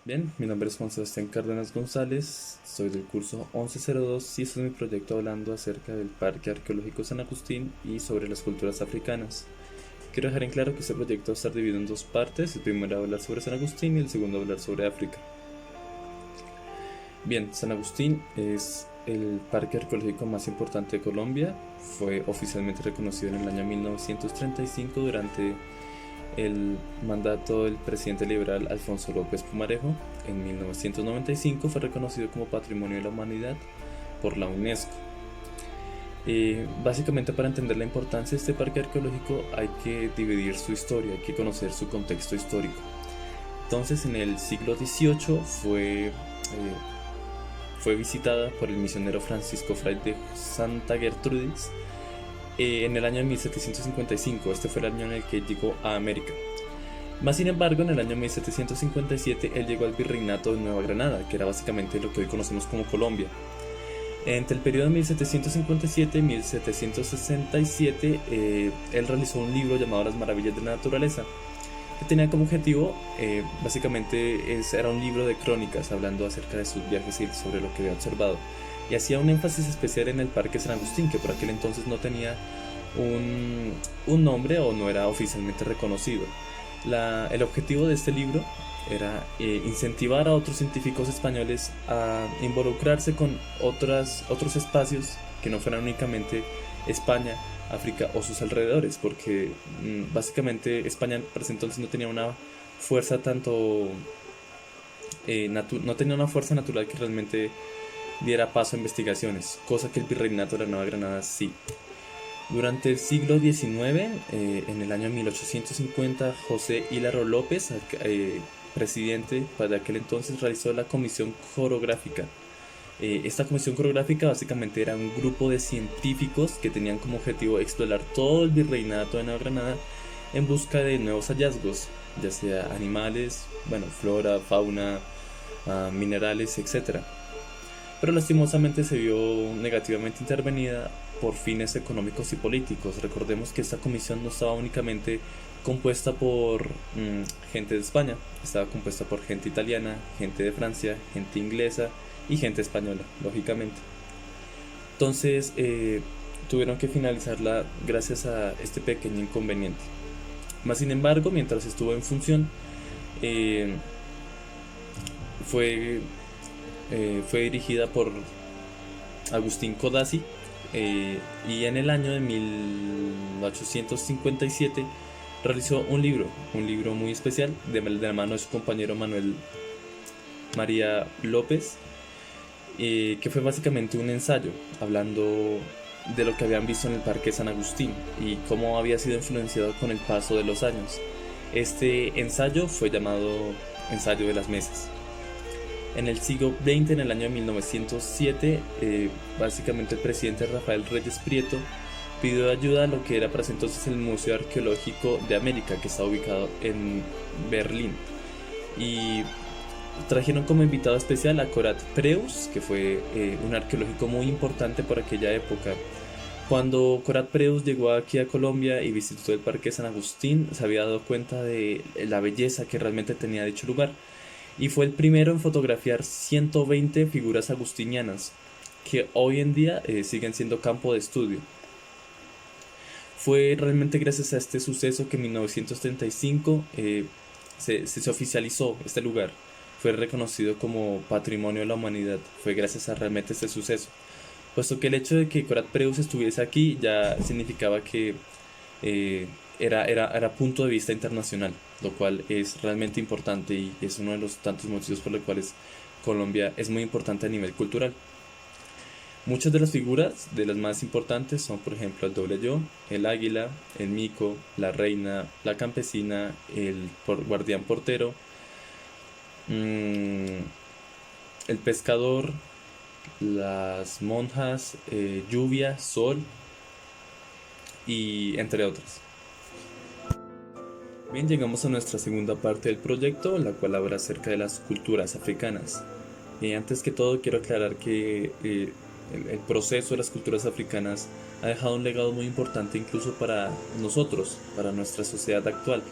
Bien, mi nombre es Juan Sebastián Cárdenas González, soy del curso 1102 y este es mi proyecto hablando acerca del Parque Arqueológico San Agustín y sobre las culturas africanas. Quiero dejar en claro que este proyecto va a estar dividido en dos partes, el primero va a hablar sobre San Agustín y el segundo va a hablar sobre África. Bien, San Agustín es el parque arqueológico más importante de Colombia, fue oficialmente reconocido en el año 1935 durante el mandato del presidente liberal Alfonso López Pumarejo. En 1995 fue reconocido como Patrimonio de la Humanidad por la UNESCO. Básicamente, para entender la importancia de este parque arqueológico hay que dividir su historia, hay que conocer su contexto histórico. Entonces, en el siglo XVIII fue visitada por el misionero Francisco Fray de Santa Gertrudis en el año 1755. Este fue el año en el que llegó a América. Más sin embargo, en el año 1757 él llegó al virreinato de Nueva Granada, que era básicamente lo que hoy conocemos como Colombia. Entre el periodo de 1757 y 1767, él realizó un libro llamado Las Maravillas de la Naturaleza, que tenía como objetivo, era un libro de crónicas hablando acerca de sus viajes y sobre lo que había observado. Y hacía un énfasis especial en el Parque San Agustín, que por aquel entonces no tenía un nombre o no era oficialmente reconocido. El objetivo de este libro era incentivar a otros científicos españoles a involucrarse con otros espacios que no fueran únicamente España, África o sus alrededores, porque básicamente España por ese entonces no tenía una fuerza no tenía una fuerza natural que realmente diera paso a investigaciones, cosa que el virreinato de la Nueva Granada sí. Durante el siglo XIX, en el año 1850, José Hilaro López, presidente para aquel entonces, realizó la Comisión Coreográfica. Esta comisión coreográfica básicamente era un grupo de científicos que tenían como objetivo explorar todo el virreinato de Nueva Granada en busca de nuevos hallazgos, ya sea animales, bueno, flora, fauna, minerales, etcétera, pero lastimosamente se vio negativamente intervenida por fines económicos y políticos. Recordemos que esta comisión no estaba únicamente compuesta por gente de España, estaba compuesta por gente italiana, gente de Francia, gente inglesa y gente española, lógicamente. Entonces tuvieron que finalizarla gracias a este pequeño inconveniente. Más sin embargo, mientras estuvo en función, eh, fue fue dirigida por Agustín Codazzi, y en el año de 1857 realizó un libro muy especial de la mano de su compañero Manuel María López, que fue básicamente un ensayo hablando de lo que habían visto en el Parque San Agustín y cómo había sido influenciado con el paso de los años. Este ensayo fue llamado Ensayo de las Mesas. En el siglo XX, en el año 1907, básicamente el presidente Rafael Reyes Prieto pidió ayuda a lo que era para ese entonces el Museo Arqueológico de América, que está ubicado en Berlín. Y trajeron como invitado especial a Corat Preus, que fue un arqueológico muy importante por aquella época. Cuando Corat Preus llegó aquí a Colombia y visitó el Parque San Agustín, se había dado cuenta de la belleza que realmente tenía dicho lugar y fue el primero en fotografiar 120 figuras agustinianas que hoy en día siguen siendo campo de estudio. Fue realmente gracias a este suceso que en 1935 se oficializó este lugar. Fue reconocido como Patrimonio de la Humanidad. Fue gracias a realmente este suceso. Puesto que el hecho de que Corat Preus estuviese aquí ya significaba que era punto de vista internacional, lo cual es realmente importante y es uno de los tantos motivos por los cuales Colombia es muy importante a nivel cultural. Muchas de las figuras, de las más importantes, son por ejemplo el doble yo, el águila, el mico, la reina, la campesina, el guardián portero, mmm, el pescador, las monjas, lluvia, sol y entre otras. Bien, llegamos a nuestra segunda parte del proyecto, la cual habla acerca de las culturas africanas. Antes que todo, quiero aclarar que el proceso de las culturas africanas ha dejado un legado muy importante incluso para nosotros, para nuestra sociedad actual.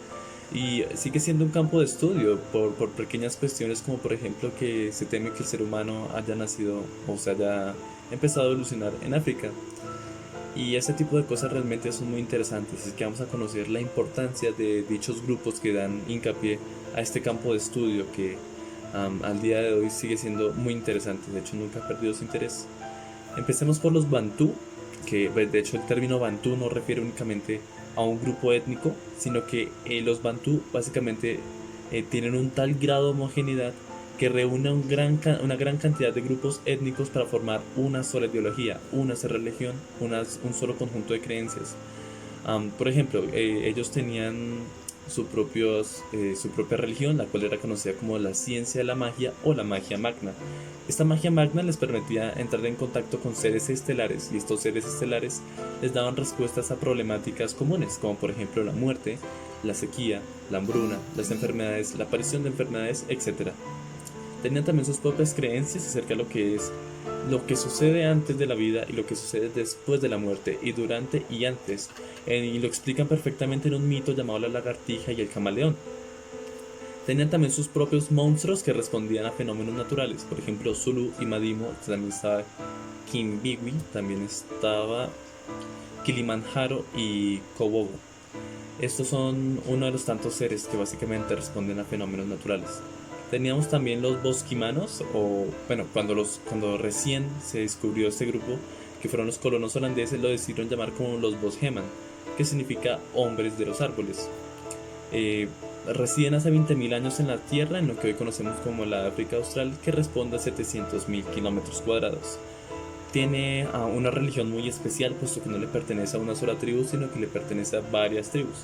Y sigue siendo un campo de estudio por pequeñas cuestiones como por ejemplo que se teme que el ser humano haya nacido o se haya empezado a evolucionar en África. Y ese tipo de cosas realmente son muy interesantes, es que vamos a conocer la importancia de dichos grupos que dan hincapié a este campo de estudio que al día de hoy sigue siendo muy interesante, de hecho nunca ha perdido su interés. Empecemos por los Bantú, que pues, de hecho el término Bantú no refiere únicamente a un grupo étnico, sino que los Bantú básicamente tienen un tal grado de homogeneidad que reúne una gran cantidad de grupos étnicos para formar una sola ideología, una sola religión, un solo conjunto de creencias. Por ejemplo, ellos tenían su propia religión, la cual era conocida como la ciencia de la magia o la magia magna. Esta magia magna les permitía entrar en contacto con seres estelares y estos seres estelares les daban respuestas a problemáticas comunes, como por ejemplo la muerte, la sequía, la hambruna, las enfermedades, la aparición de enfermedades, etc. Tenían también sus propias creencias acerca de lo que es lo que sucede antes de la vida y lo que sucede después de la muerte y durante y antes, y lo explican perfectamente en un mito llamado la lagartija y el camaleón. Tenían también sus propios monstruos que respondían a fenómenos naturales, por ejemplo Zulu y Madimo, también estaba Kimbiwi, también estaba Kilimanjaro y Kobobo. Estos son uno de los tantos seres que básicamente responden a fenómenos naturales. Teníamos también los bosquimanos, o bueno, cuando recién se descubrió este grupo, que fueron los colonos holandeses, lo decidieron llamar como los bosgeman, que significa hombres de los árboles. Residen hace 20.000 años en la Tierra, en lo que hoy conocemos como la África Austral, que responde a 700.000 kilómetros cuadrados. Tiene una religión muy especial, puesto que no le pertenece a una sola tribu, sino que le pertenece a varias tribus.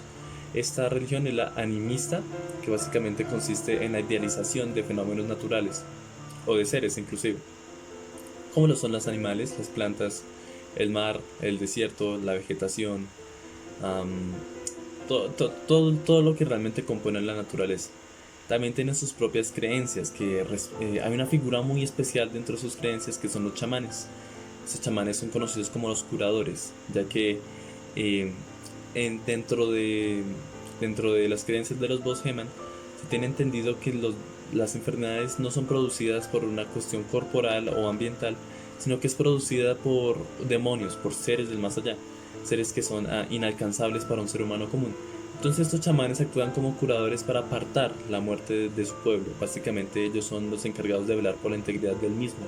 Esta religión es la animista, que básicamente consiste en la idealización de fenómenos naturales, o de seres inclusive, como lo son los animales, las plantas, el mar, el desierto, la vegetación, todo lo que realmente compone la naturaleza. También tienen sus propias creencias, hay una figura muy especial dentro de sus creencias que son los chamanes. Estos chamanes son conocidos como los curadores, ya que eh, dentro de las creencias de los Bosgeman se tiene entendido que las enfermedades no son producidas por una cuestión corporal o ambiental, sino que es producida por demonios, por seres del más allá, seres que son inalcanzables para un ser humano común. Entonces estos chamanes actúan como curadores para apartar la muerte de su pueblo. Básicamente ellos son los encargados de velar por la integridad del mismo.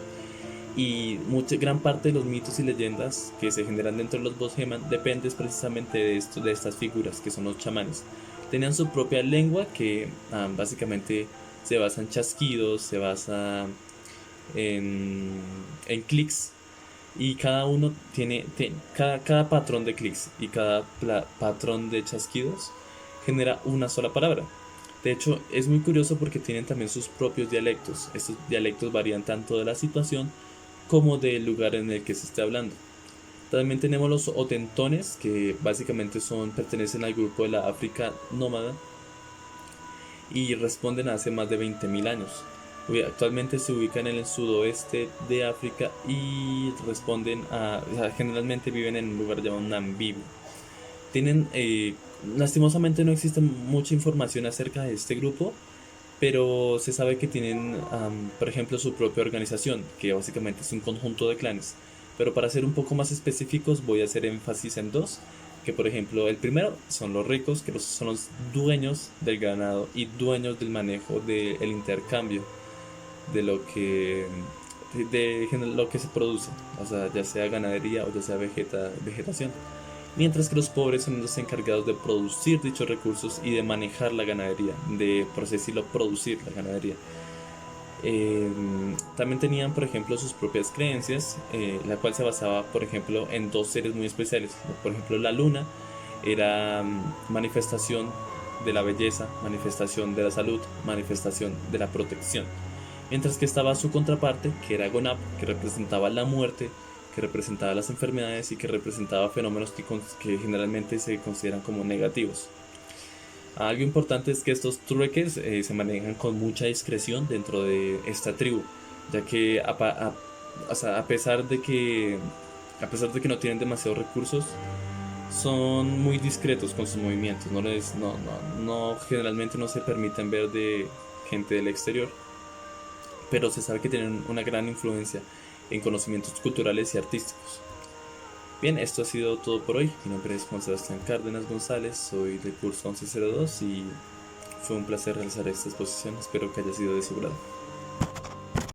Y gran parte de los mitos y leyendas que se generan dentro de los Bosgeman dependen precisamente de estas figuras que son los chamanes. Tenían su propia lengua que básicamente se basa en chasquidos, se basa en clics, y cada uno cada patrón de clics y cada patrón de chasquidos genera una sola palabra. De hecho, es muy curioso porque tienen también sus propios dialectos. Estos dialectos varían tanto de la situación como del lugar en el que se esté hablando. También tenemos los otentones, que básicamente pertenecen al grupo de la África nómada y responden a hace más de 20.000 años. Actualmente se ubican en el sudoeste de África y generalmente viven en un lugar llamado Namibia. Lastimosamente no existe mucha información acerca de este grupo, pero se sabe que tienen, por ejemplo, su propia organización, que básicamente es un conjunto de clanes. Pero para ser un poco más específicos voy a hacer énfasis en dos, que por ejemplo el primero son los ricos, que son los dueños del ganado y dueños del manejo del intercambio de lo que se produce, o sea, ya sea ganadería o ya sea vegetación. Mientras que los pobres son los encargados de producir dichos recursos y de manejar la ganadería, de, por así decirlo, producir la ganadería. También tenían, por ejemplo, sus propias creencias, la cual se basaba, por ejemplo, en dos seres muy especiales. Por ejemplo, la luna era manifestación de la belleza, manifestación de la salud, manifestación de la protección. Mientras que estaba su contraparte, que era Gonap, que representaba la muerte, que representaba las enfermedades y que representaba fenómenos que generalmente se consideran como negativos. Algo importante es que estos trueques se manejan con mucha discreción dentro de esta tribu, ya que o sea, a pesar de que no tienen demasiados recursos, son muy discretos con sus movimientos, generalmente no se permiten ver de gente del exterior, pero se sabe que tienen una gran influencia en conocimientos culturales y artísticos. Bien, esto ha sido todo por hoy. Mi nombre es Juan Sebastián Cárdenas González, soy del curso 1102 y fue un placer realizar esta exposición. Espero que haya sido de su grado.